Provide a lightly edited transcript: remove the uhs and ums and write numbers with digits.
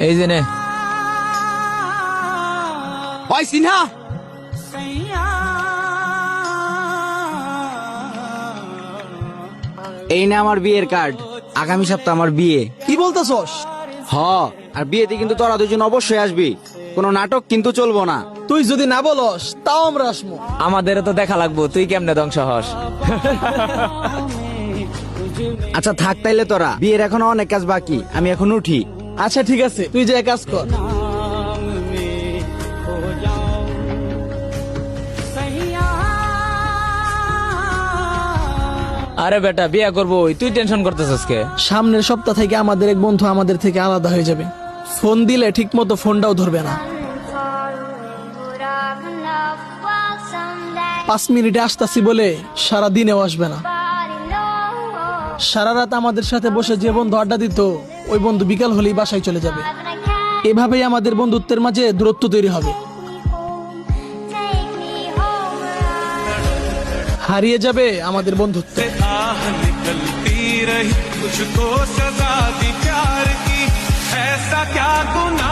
এই যে নে। ওই সিনহা, এই না আমার বিয়ের কার্ড। আগামী সপ্তাহ আমার বিয়ে। কি বলতেছস? হ, আর বিয়েতে কিন্তু তোরা দুজন অবশ্যই আসবি। কোনো নাটক কিন্তু চলবো না। তুই যদি না বলস তাও আমরা আসমু। আমাদেরও তো দেখা লাগবো তুই কেমনে ধ্বংস হস। আচ্ছা থাক তাইলে, তোরা বিয়ের এখনো অনেক কাজ বাকি, আমি এখন উঠি। আচ্ছা ঠিক আছে, তুই যে কাজ কর। আরে বেটা বিয়া করবো, তুই টেনশন করতেছিস কে? সামনের সপ্তাহ থেকে আমাদের এক বন্ধু আমাদের থেকে আলাদা হয়ে যাবে। ফোন দিলে ঠিক মতো ফোনটাও ধরবে না। 5 মিনিটে আসতাছি বলে সারা দিনেও আসবে না। সারা রাত আমাদের সাথে বসে যে বন্ধু আড্ডা দিত, ওই বন্ধু বিকাল হলেই বাসায় চলে যাবে। এভাবেই আমাদের বন্ধুত্বের মাঝে দূরত্ব তৈরি হবে। হারিয়ে যাবে আমাদের বন্ধুত্ব। निकलती रही तुझको सजा दी प्यार की, ऐसा क्या गुनाह